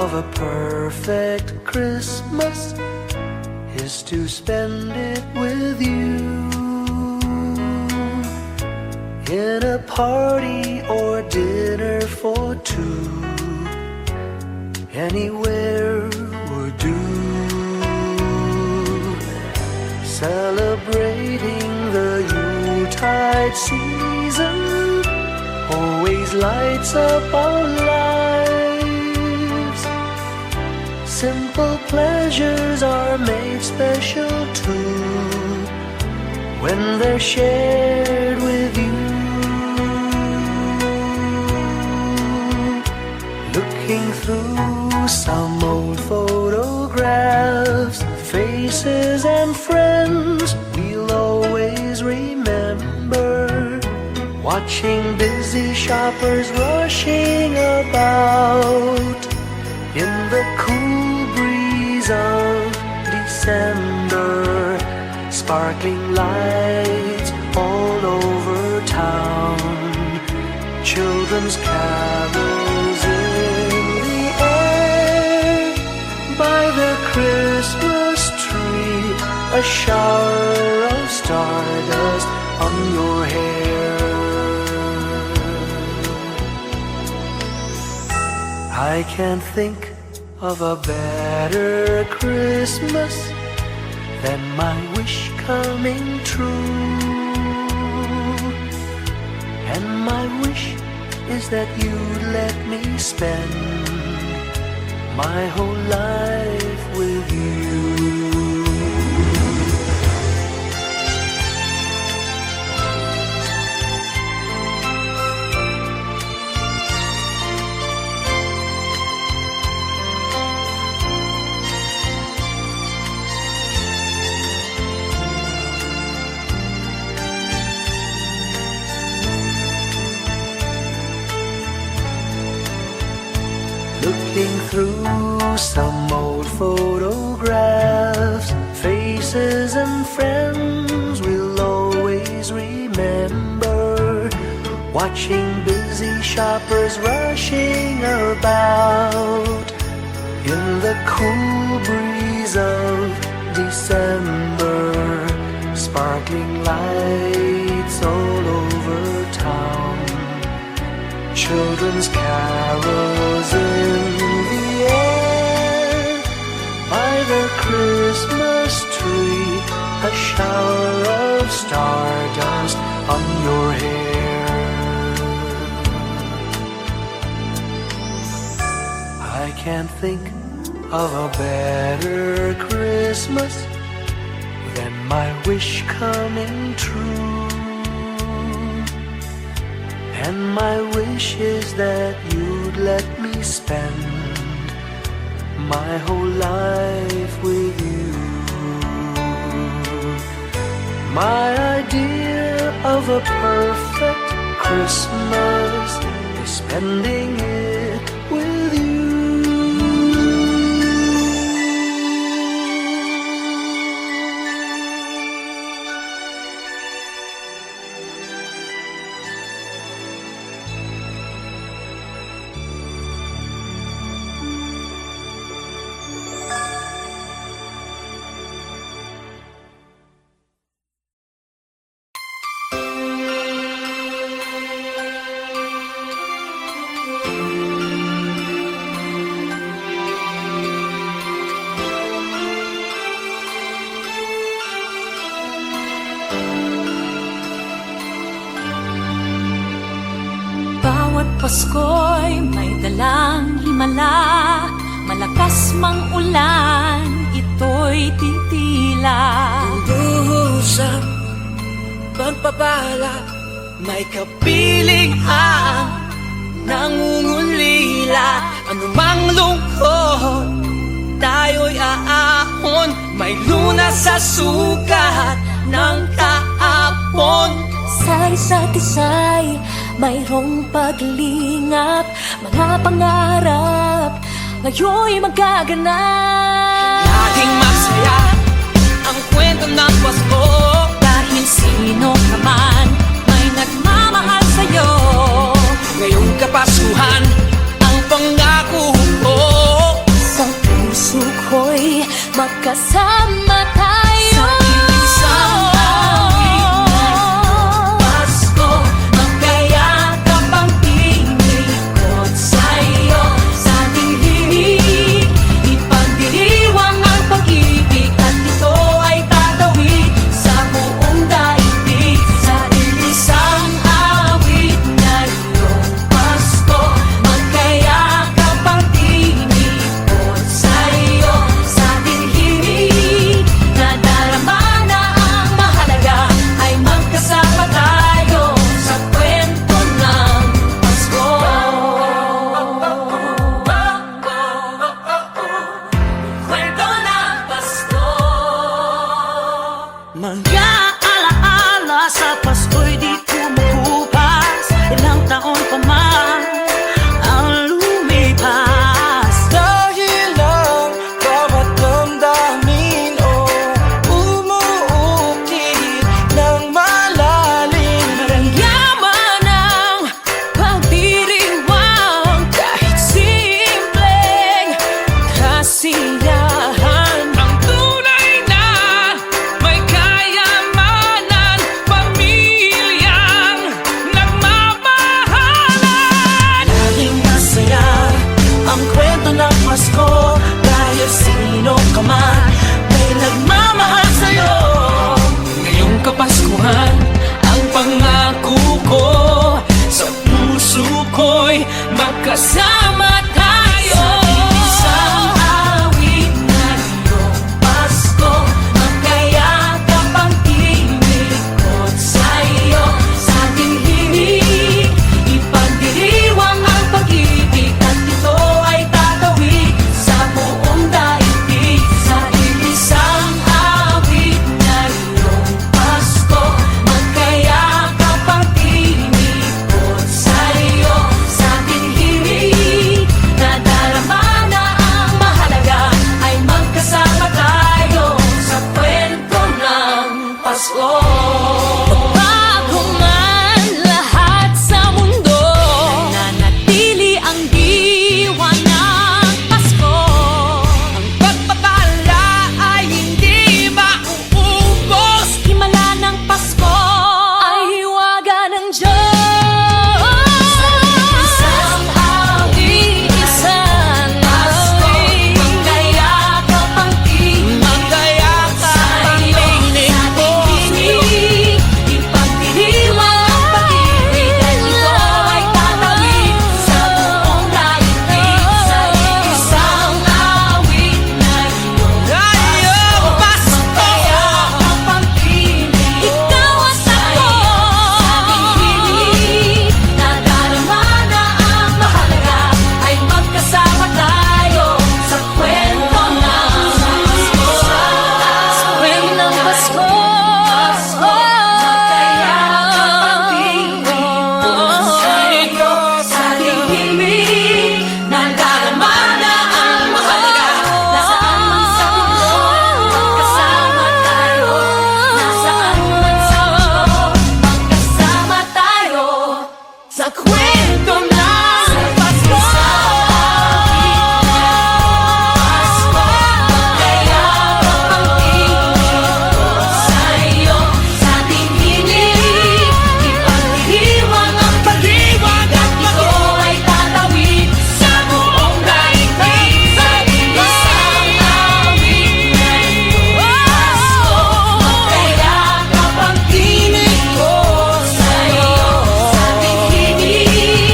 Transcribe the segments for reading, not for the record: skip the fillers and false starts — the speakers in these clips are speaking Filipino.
of a perfect Christmas is to spend it with you, in a party or dinner for two. Anywhere would do. Celebrating the Yuletide season always lights up our lives. Simple pleasures are made special too when they're shared with you. Looking through some old photographs, faces and friends we'll always remember. Watching busy shoppers rushing about in the cool breeze of December. Sparkling lights all over town, children's carols in the air. By the Christmas tree, a shower of stardust on your hair. I can't think of a better Christmas than my wish coming true. And my wish is that you'd let me spend my whole life with you. Looking through some old photographs, faces and friends we'll always remember. Watching busy shoppers rushing about in the cool breeze of December. Sparkling lights all over town, children's carols in the air. By the Christmas tree, a shower of stardust on your hair. I can't think of a better Christmas than my wish coming true. And my wish is that you'd let me spend my whole life with you. My idea of a perfect Christmas is spending it with you. Bawat Pasko'y may dalang himala, malakas mang ulan, ito'y titila. Duhusap, pagpapala, may kapiling ang nangungulila. Anumang lungkot, tayo'y aahon, may lunas sa sukat ng kahapon. Sa isa't isa'y mayroong paglingap, mga pangarap ngayon'y magaganap. Laging masaya ang kwento ng Pasko, Dahil sino ka man may nagmamahal sa'yo. ngayong kapasuhan ang pangako ko. magkasama tayo. Sa isang awit ngayong Pasko, magkayakap ang tingikot sa'yo. Sa ating himig, ipagdiriwang ang pag-ibig, at ito ay tatawid sa buong daigdig. Sa isang awit ngayong Pasko, magkayakap ang tingikot sa'yo. Sa ating himig, nadarama na ang mahalaga, ay magkasama tayo sa kwento ng Pasko. Kwento ng Pasko. Mga alaala sa Pasko'y di kumukupas. Ilang taon pa man ang lumipas. Dahil ang bawat damdamin umuukit ng malalim. Yaman ang pagdiriwang, kahit simpleng kasiyahan. Ang tunay na may kayamanan, pamilyang nagmamahalan. Laging masaya ang kwento ng Pasko. Dahil sino ka man may nagmamahal sa'yo. Ngayong Kapaskuhan, ang pangako ko sa puso ko'y magkasama tayo. Isang awit ngayong Pasko, magkayakap ang tingikot sa'yo. Sa ating himig, ipagdiriwang ang pag-ibig, at ito ay tatawid sa buong daigdig. Sa isang awit ngayong Pasko, magkayakap ang tingikot sa'yo. Sa ating himig, nadarama na ang mahalaga, ay magkasama tayo sa kwento ng Pasko. Bago man lahat sa mundo, nananatili ang diwa ng Pasko. Ang pagpapala ay hindi mauubos. Himala ng Pasko ay hiwaga ng Diyos. Isang awit, isang awit, magkayakap ang tingin, magkayakap ang tingin ko. Ipagdiriwang ang pag-ibig, at ito ay tatawid sa buong daigdig. Sa isang awit ngayong Pasko, magkayakap ang tingin, ikaw at ako. Sa ating himig, nadarama na ang mahalaga, ay magkasama tayo sa kwento ng Pasko. Sa kwento ng Pasko, magkayakap ang tingin sa'yo. Sa ating himig, nadarama na ang mahalaga, nasaan man sa mundo, magkasama tayo. Nasaan man sa mundo, magkasama tayo sa kwento ng Pasko. Magkayakap ang tingin sa'yo. Sa ating himig, ipagdiriwang ang pag-ibig, at ito ay tatawid sa buong daigdig. Sa isang awit ngayong Pasko, magkayakap ang tingin ko sa'yo. Sa ating himig,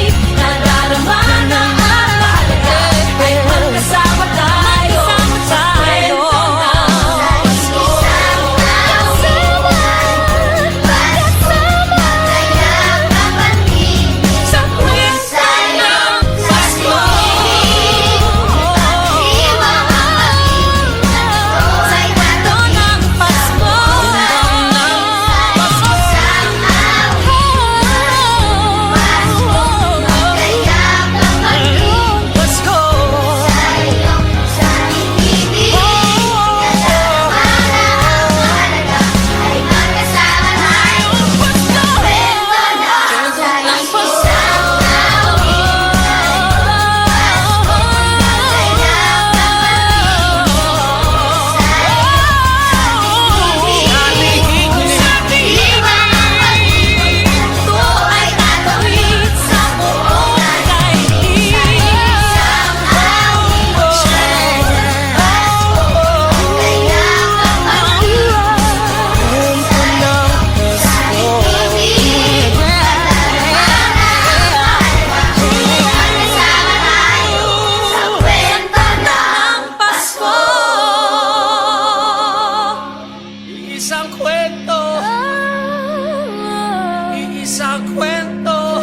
isang kwento.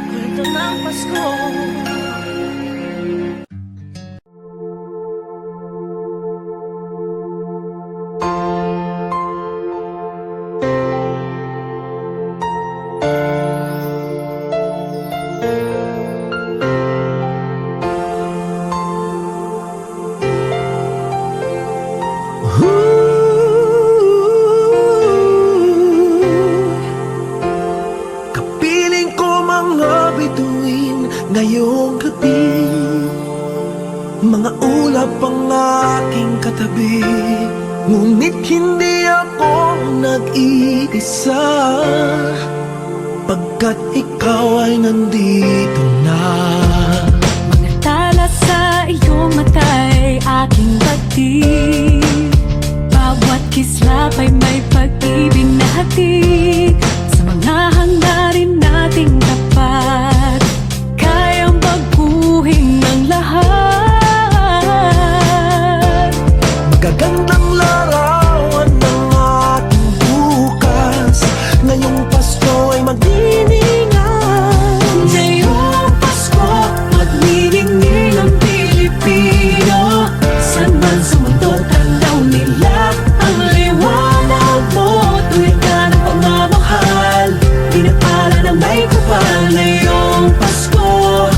Kwento ng Pasko. Kapiling ko mga bituin ngayong gabi, mga ulap ang aking katabi, ngunit hindi ako nag-iisa, pagkat ikaw ay nandito na. Mga tala sa iyong mata'y aking batid, bawat kislap ay may pag-ibig na hatid. Sa mga hangarin nating tapat, kayang baguhin ng lahat. Magagandang larawan ng ating bukas, ngayong Pasko ay magdiningan. Ngayong Pasko, magniningning ang Pilipino. San man sa mundo, tanaw nila ang liwanag mo. Tuwid ka ng pagmamahal, pinapala ng may kapal. Ngayong Pasko,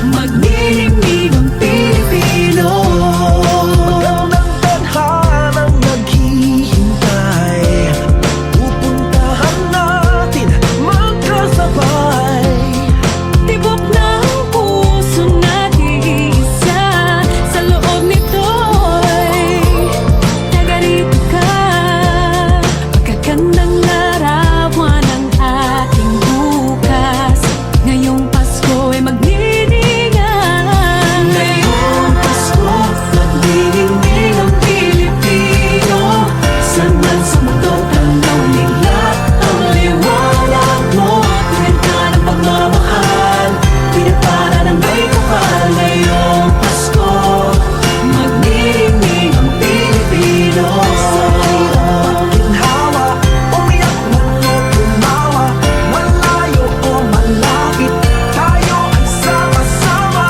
magniningning ang Pilipino. Magandang tadhanang naghihintay, pupuntahan natin magkasabay. Tibok ng puso natin isa, sa loob nito'y tagarito ka. Magagandang larawan ang ating bukas, ngayong Pasko ay magniningan. Ngayong Pasko, magniningning ang Pilipino. San man sa mundo, tanaw nila ang liwanag mo. Tuwid ka ng pagmamahal, pinapara ng may kapal. Ngayong Pasko, magniningning ang Pilipino. Ginhawa, umiyak man o tumawa, malayo o malapit, tayo ay sama-sama.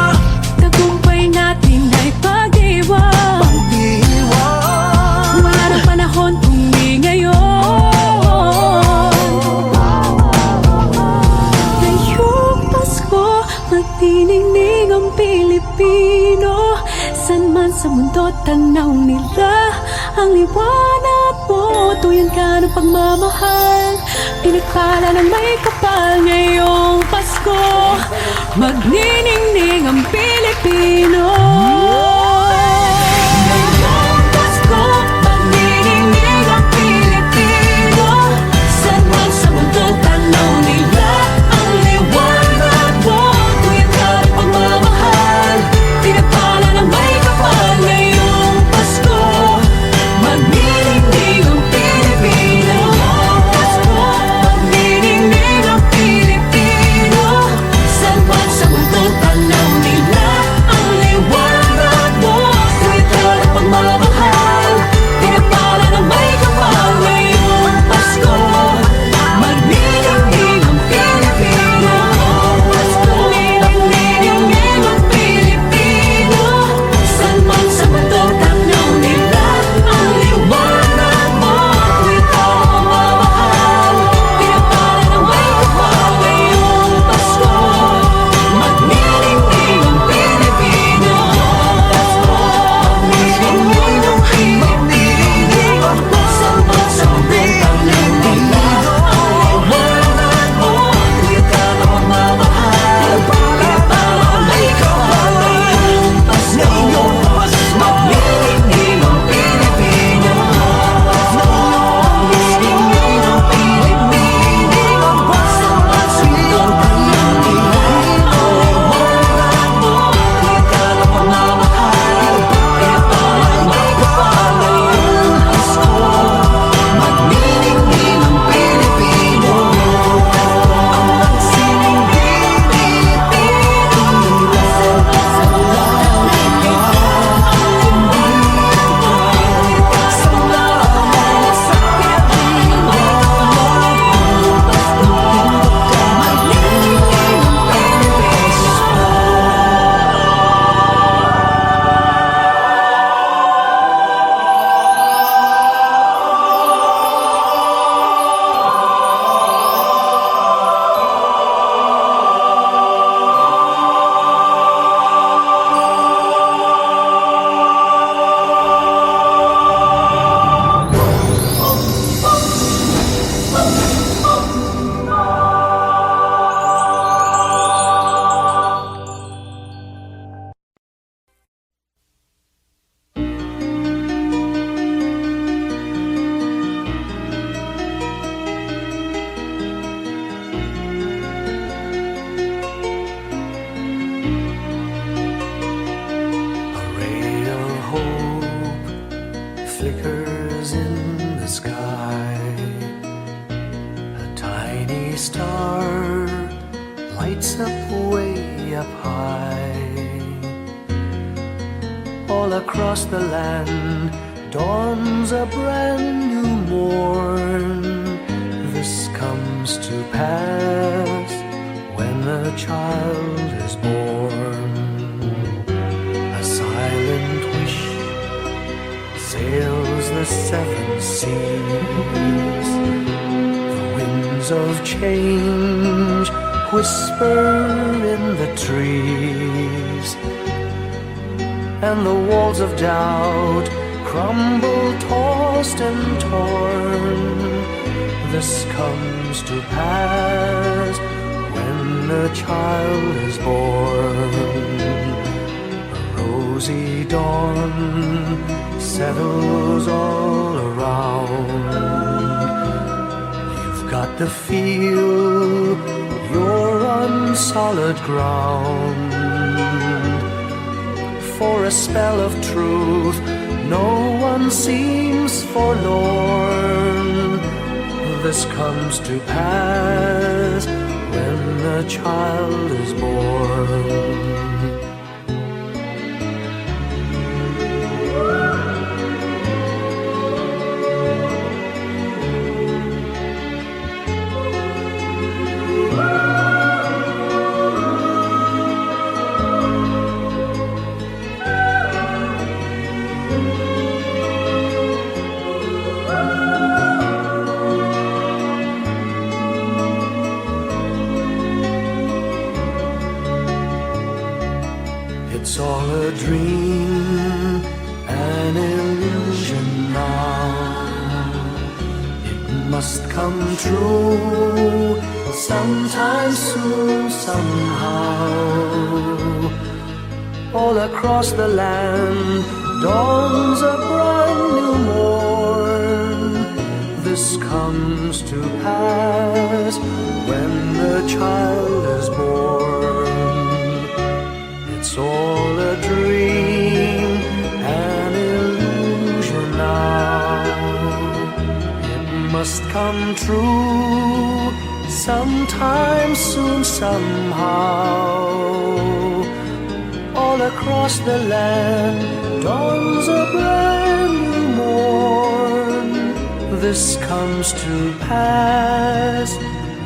Tagumpay natin ay pag-iwan, Pag-iwan, wala ng panahon kung di ngayon. Ngayong Pasko, magniningning ang Pilipino. San man sa mundo, tanaw nila ang liwanag mo. Tuyan ka ng pagmamahal, pinagpala ng may kapal. Ngayong Pasko, magniningning ang Pilipino. Ngayong Pasko, magniningning ang Pilipino. San man sa mundo, tanaw nila ang liwanag mo. Tuyan ka ng pagmamahal, pinagpala ng may kapal. Ngayong Pasko, magniningning ang Pilipino. Pasko, magniningning ang Pilipino. San man sa mundo, tanaw nila ang liwanag mo. A star lights up way up high. All across the land dawns a brand new morn. This comes to pass when a child is born. A silent wish sails the seven seas. The winds of change whisper in the trees, and the walls of doubt crumble, tossed and torn. This comes to pass when a child is born. A rosy dawn settles all around. You've got to feel you're on solid ground. For a spell of truth, no one seems forlorn. This comes to pass when a child is born. It's all a dream, an illusion now. It must come true sometime soon, somehow. All across the land dawns a brand new morn. This comes to pass when the child is born. It's all a dream, an illusion now. It must come true sometime soon, somehow. All across the land dawns a brand new morn. This comes to pass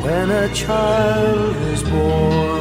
when a child is born.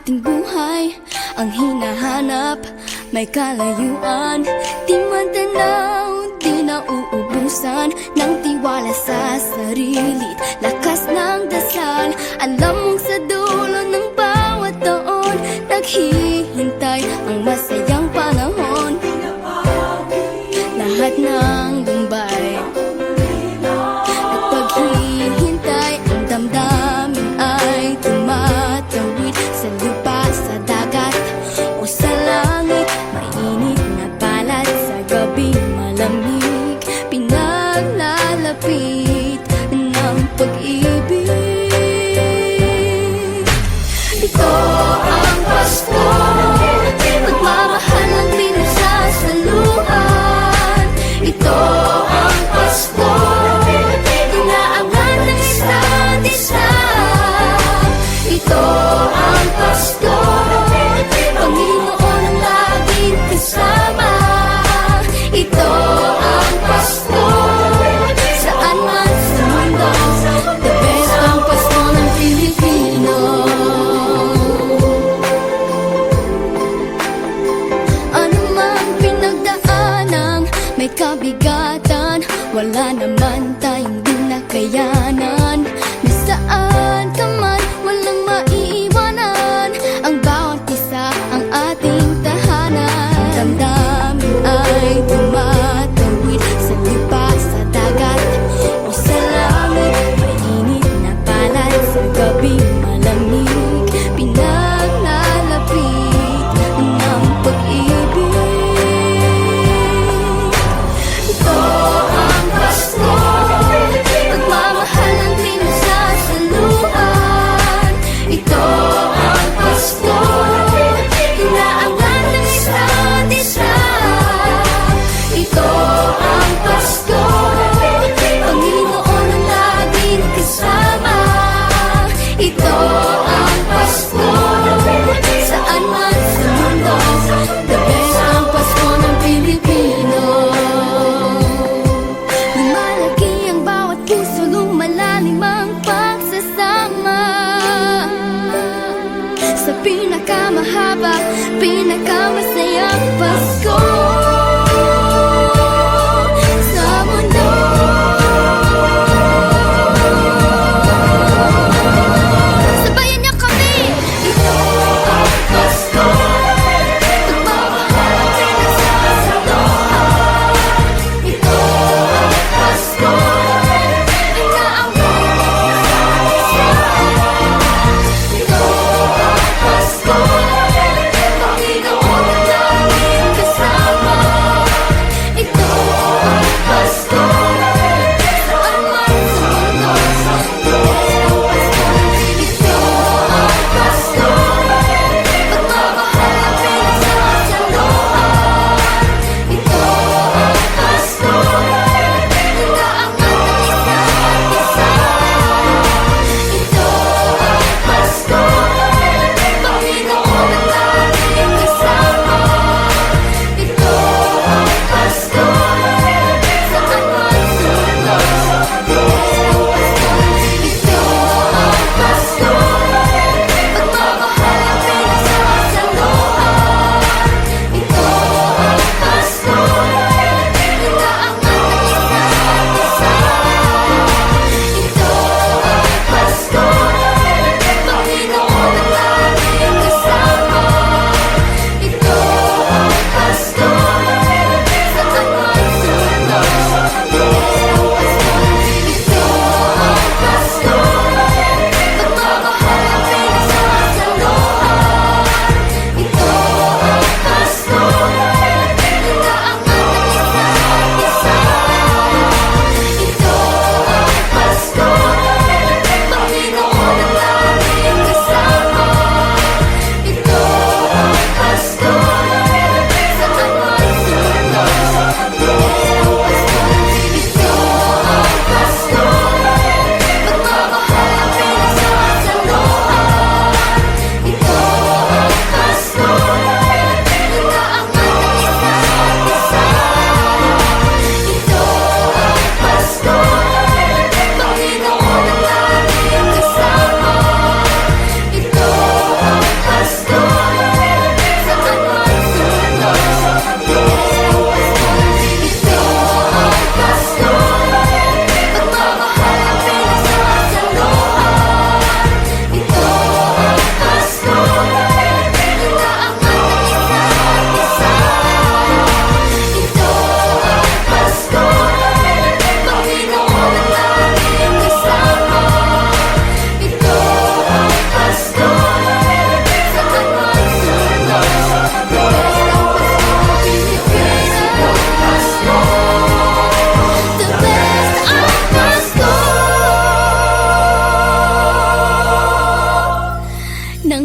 ating buhay ang hinahanap. May kalayuan, di man tanaw, di nauubusan ng tiwala sa sarili't lakas ng dasal. Alam mong sa dulo ng bawat taon, naghihintay ang masayang panahon. Lahat ng lumbay at paghihintay, ang damdamin ay tumatawid sa lupa, sa dagat o sa langit. Mainit na balat sa gabing malamig, pinaglalapit ng pag-ibig. Ito ang Pasko, pagmamahal ang pinagsasaluhan. Ito ang Pasko, inaabangan ng isa't isa. Ito ang Pasko, Panginoon ang laging kasama. Ito ang Pasko, saan man sa mundo, the best ang Pasko ng Pilipino. Ano mang pinagdaanang may kabigatan, wala naman tayong di nakayanan. Nasaan ka man, walang maiiwanan, ang bawat isa ang ating tahanan. Damdamin ay tumatawid sa lupa, sa dagat o sa langit. Mainit na palad sa gabing malamig, pinaglalapit ng pag-ibig. Ito ang Pasko, pagmamahal ang pinagsasaluhan. Ito ang Pasko, inaangan ng isa't isa. Ito ang Pasko, Panginoon ang laging kasama. Ito ang Pasko, saan man sa mundo, the best ang Pasko ng Pilipino. Lumalaki ang bawat puso, lumalalim ang pagsasama. Sa pinakamahaba, pinakamasayang Pasko sa mundo. Sabayan niyo kami! Ito ang Pasko, pagmamahal ang pinagsasaluhan. Ito ang Pasko, inaabangan ng isa't isa. Ito ang Pasko, Panginoon ang laging kasama.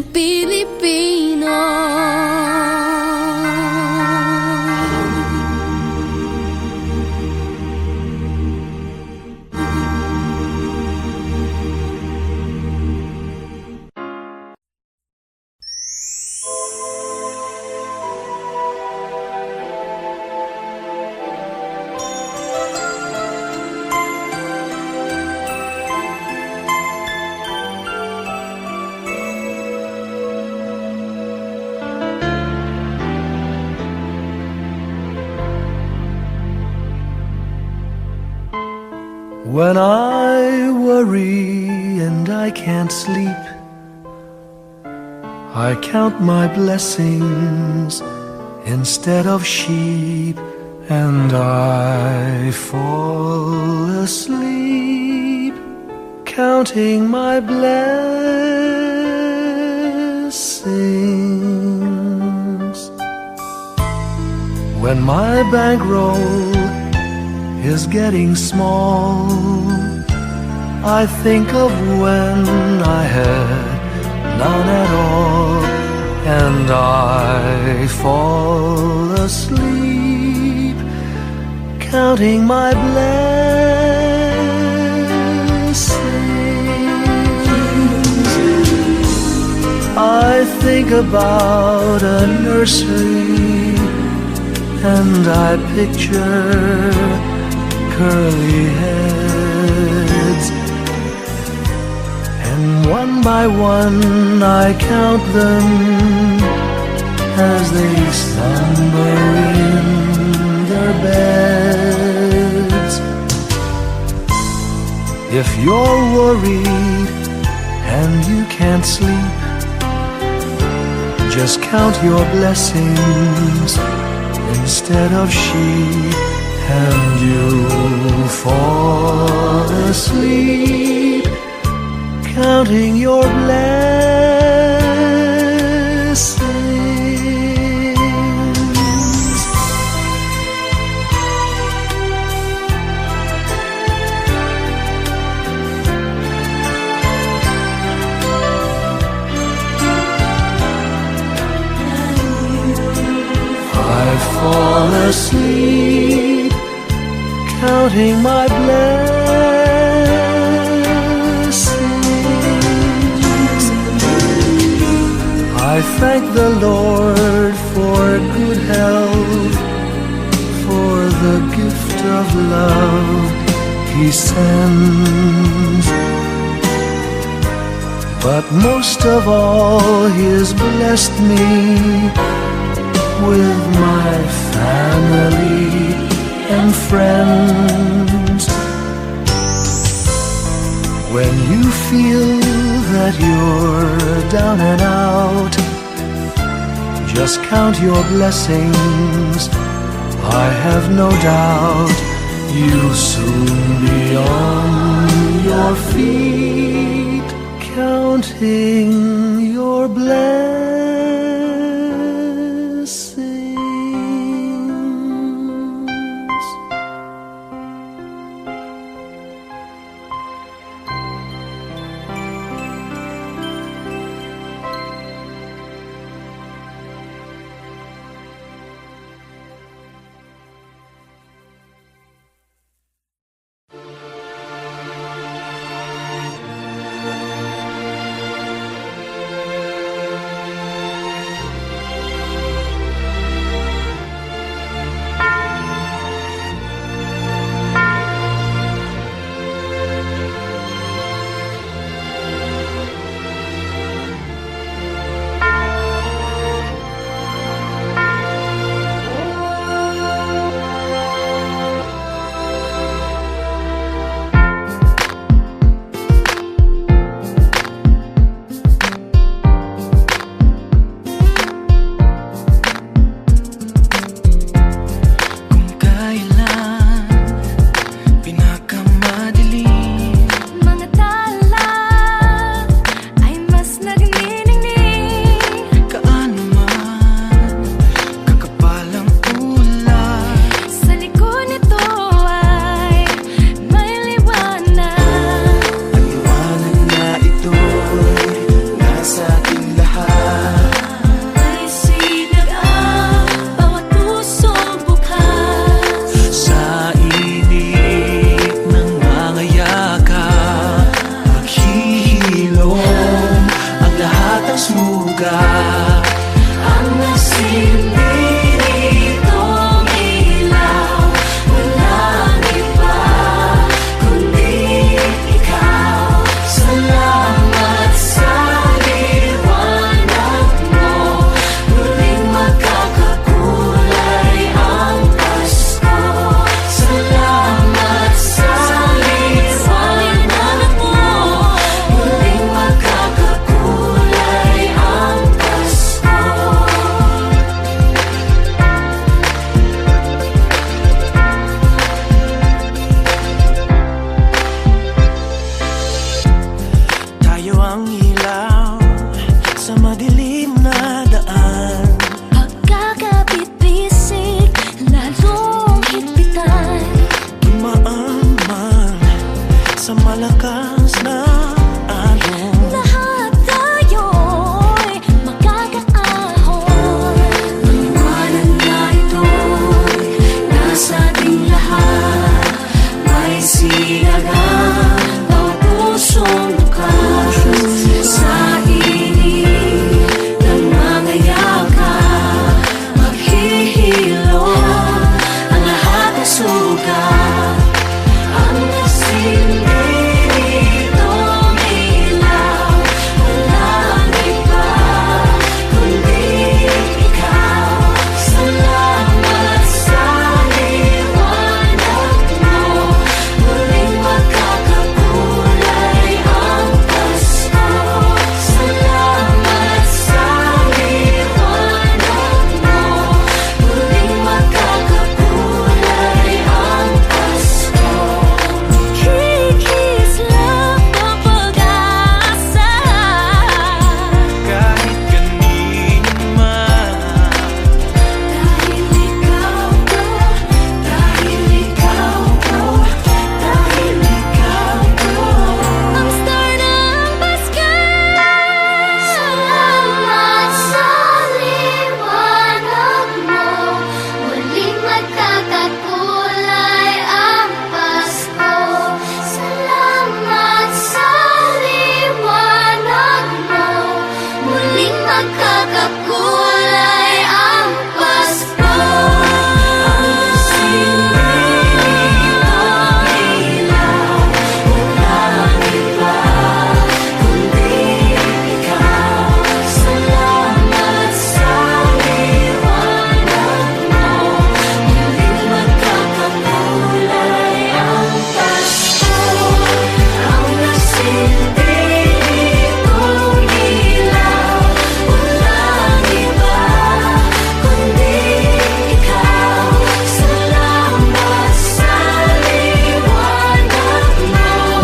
ng Pilipino. When I worry and I can't sleep, I count my blessings instead of sheep, and I fall asleep counting my blessings. When my bankroll is getting small, I think of when I had none at all, and I fall asleep counting my blessings. I think about a nursery, and I picture curly heads, and one by one I count them as they slumber in their beds. If you're worried and you can't sleep, just count your blessings instead of sheep, and you'll fall asleep counting your blessings. I fall asleep counting my blessings. I thank the Lord for good health, for the gift of love He sends, but most of all He has blessed me with my family and friends. When you feel that you're down and out, just count your blessings. I have no doubt you'll soon be on your feet, counting your blessings. sugat. Ang nasilbi nitong ilaw, walang iba kundi ikaw. Salamat sa liwanag mo, muling magkakakulay ang Pasko. Salamat sa liwanag mo, muling magkakakulay ang Pasko. Tayo ang ilaw sa madilim na daan. Pagkakabit-bisig, lalong higpitan. Dumaan man sa malakas na alon. Lahat tayo'y magkakaahon. Liwanag na ito'y nasa ating lahat. May sinagang ang pusong bukas. Sa init ng mga yakap, maghihilom ang lahat ng sugat. Ang nasilbi nitong ilaw, walang iba kundi ikaw. Salamat sa liwanag mo, muling magkakakulay ang Pasko. Salamat sa liwanag mo, muling magkakakulay ang Pasko. Kikis lang ang pag-asa. Kahit kanino man, Dahil ikaw ko, dahil ikaw ko, dahil ikaw ko. Ang star ng Pasko. Salamat sa liwanag mo, muling magkakakulay ang Pasko. Salamat sa liwanag mo, muling magkakakulay ang Pasko. Ang nasilbi nitong ilaw, walang iba kundi ikaw. Salamat sa liwanag mo, muling magkakakulay ang Pasko. Ang nasilbi nitong ilaw, walang iba kundi ikaw. Salamat sa liwanag mo,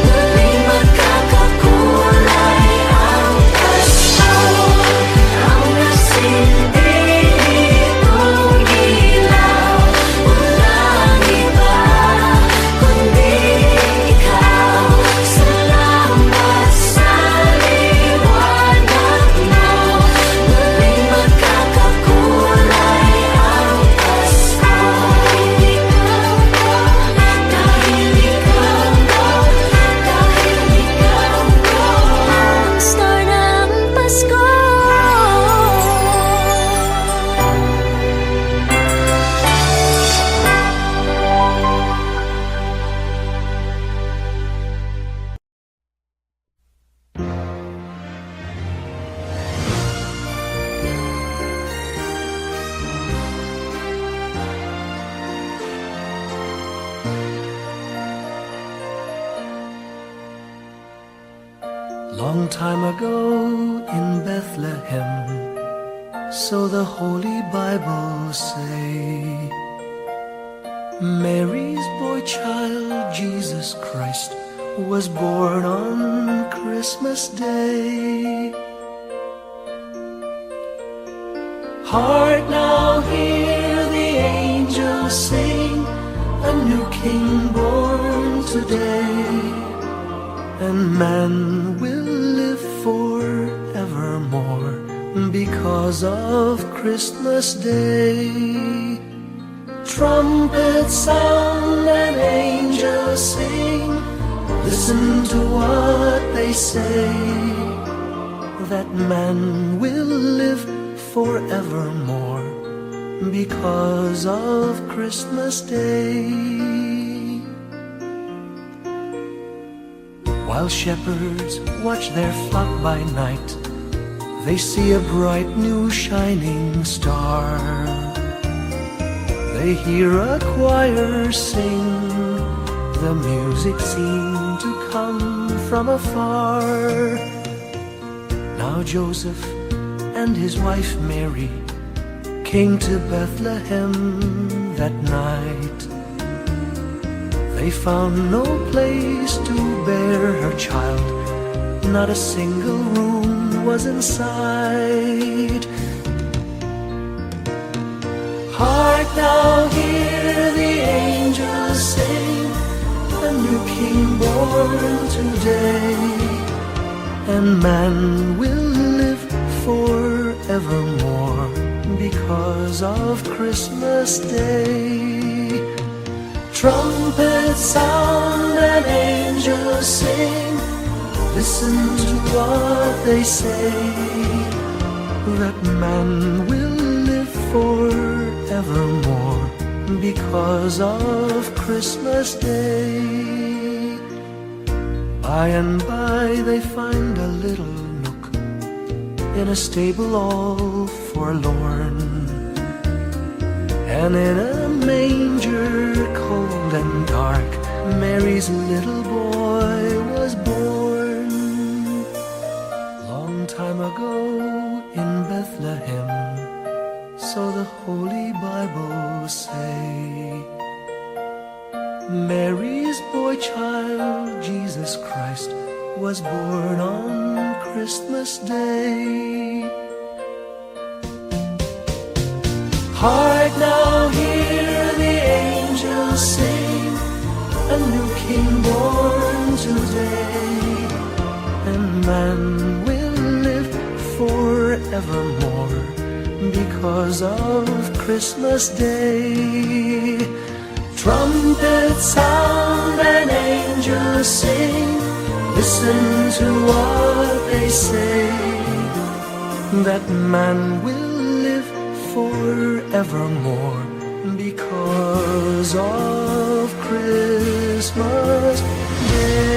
muling magkakakulay ang Pasko. Ang nasilbi nitong ilaw, walang iba kundi ikaw. Salamat sa liwanag mo, muling magkakakulay ang Pasko. Dahil ikaw ko, dahil ikaw ko. Ang star ng Pasko. Long time ago in Bethlehem, so the Holy Bible say, Mary's boy child, Jesus Christ, was born on Christmas Day. Heart, now hear the angels sing, a new king born today, and man will live forevermore because of Christmas Day. Trumpets sound and angels sing, listen to what they say. that man will live forevermore because of Christmas Day. While shepherds watch their flock by night, they see a bright new shining star. They hear a choir sing, the music seemed to come from afar. Now Joseph and his wife Mary came to Bethlehem that night. They found no place to bear her child, not a single room was in sight. Hark now, hear the angels sing, a new king born today, and man will live forevermore because of Christmas Day. Trumpets sound and angels sing, listen to what they say, that man will live forevermore because of Christmas Day. By and by they find a little nook in a stable all forlorn, and in a manger cold and dark Mary's little boy was born. Long time ago in Bethlehem, so the Holy Bible say, Mary's boy child, Jesus Christ, was born on Christmas Day. Hark now, hear the angels sing, a new king born today, and man will live forevermore because of Christmas Day. Trumpets sound and angels sing, listen to what they say, that man will live forevermore because of Christmas Day.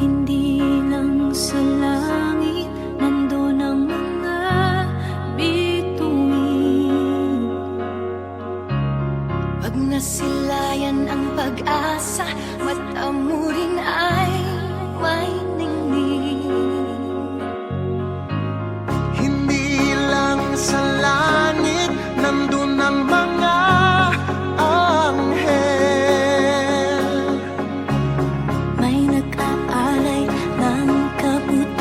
Hindi lang sa langit nandun ang mga bituin. Pag nasilayan ang pag-asa, mata mo rin ay may ningning. Hindi lang sa langit nandun ang mga anghel. May nag-aalay ng kabuti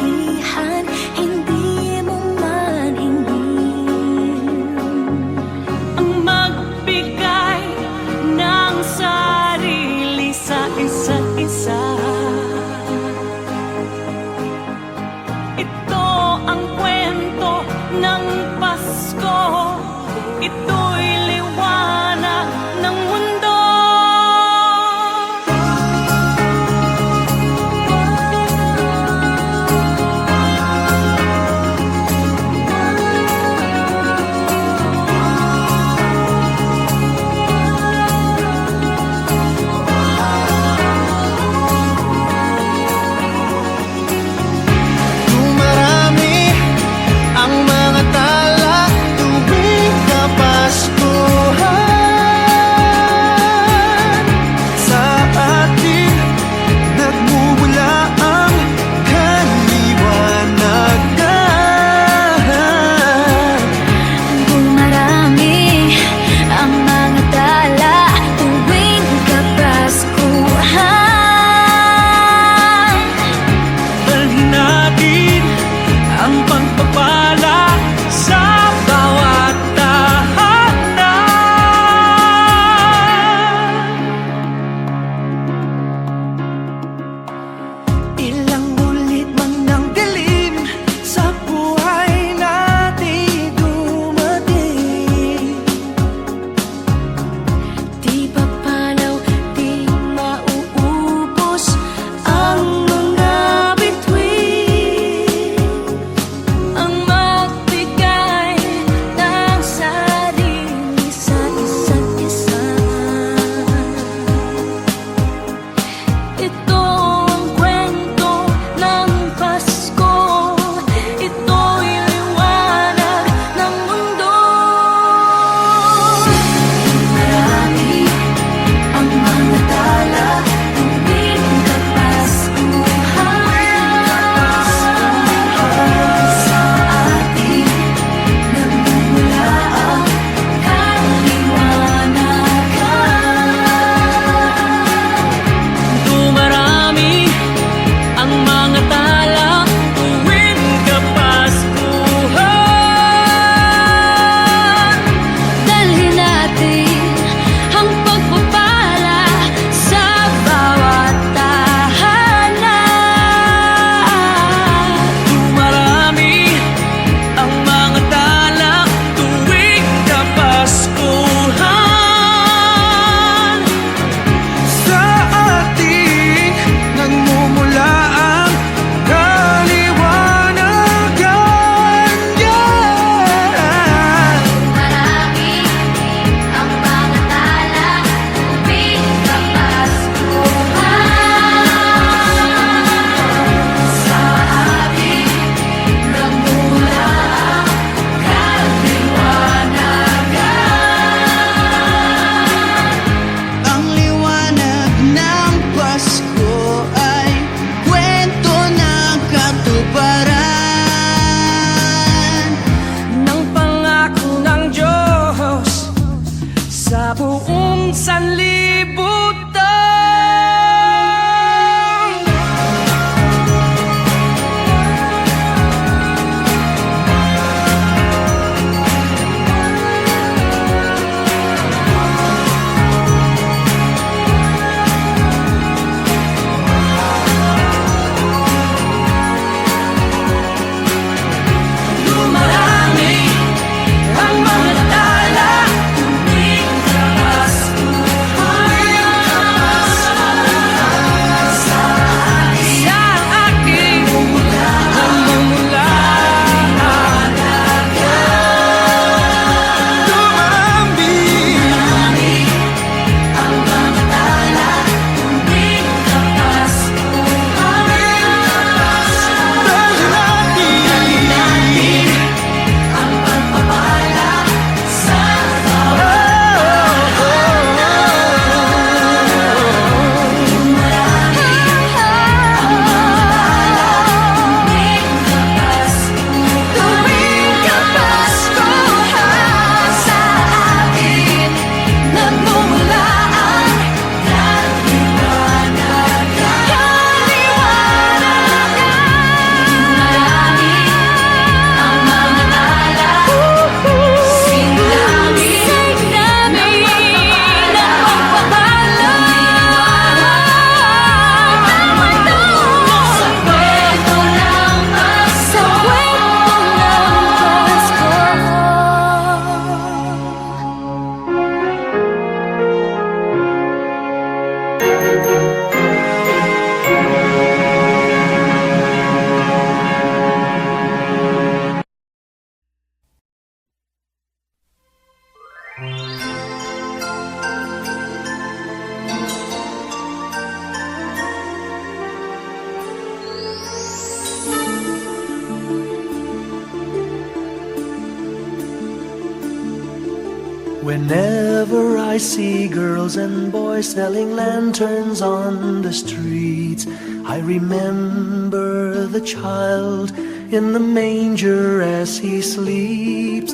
Whenever I see girls and boys selling lanterns on the streets, I remember the child in the manger as he sleeps.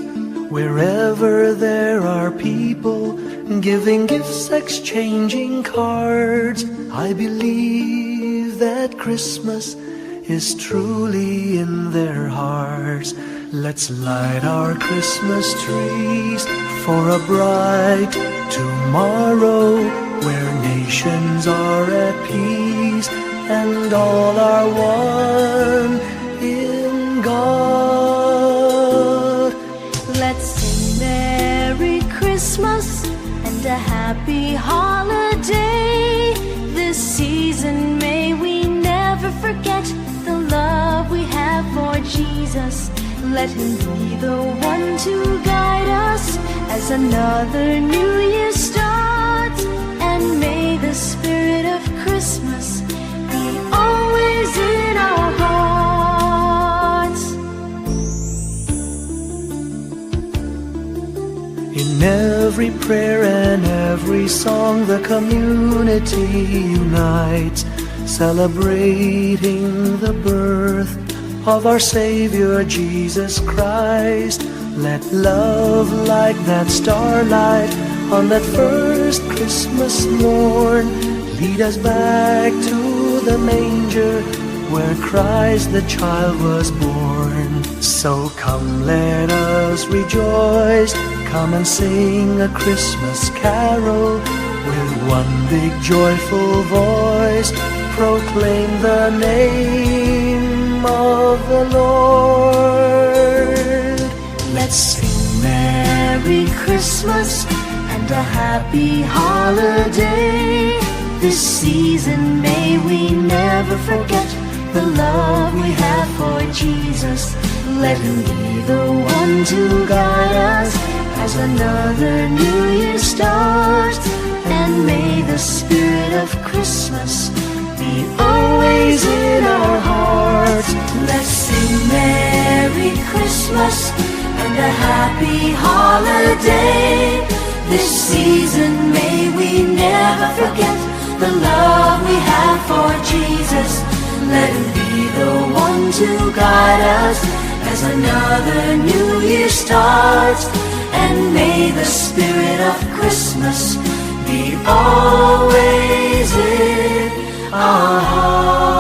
Wherever there are people giving gifts, exchanging cards, I believe that Christmas is truly in their hearts. Let's light our Christmas trees for a bright tomorrow, where nations are at peace and all are one in God. Let's sing Merry Christmas and a happy holiday. This season may we never forget the love we have for Jesus. Let him be the one to guide us as another new year starts. And may the spirit of Christmas be always in our hearts. In every prayer and every song, the community unites, celebrating the birth of our Savior Jesus Christ. Let love like that starlight on that first Christmas morn lead us back to the manger where Christ the child was born. So come, let us rejoice, come and sing a Christmas carol with one big joyful voice, proclaim the name of the Lord. Let's sing Merry Christmas and a happy holiday. This season may we never forget the love we have for Jesus. Let him be the one to guide us as another new year starts. And may the spirit of Christmas be always in our hearts. Let's sing Merry Christmas and a happy holiday. This season may we never forget the love we have for Jesus. Let him be the one to guide us as another new year starts. And may the spirit of Christmas be always in our hearts.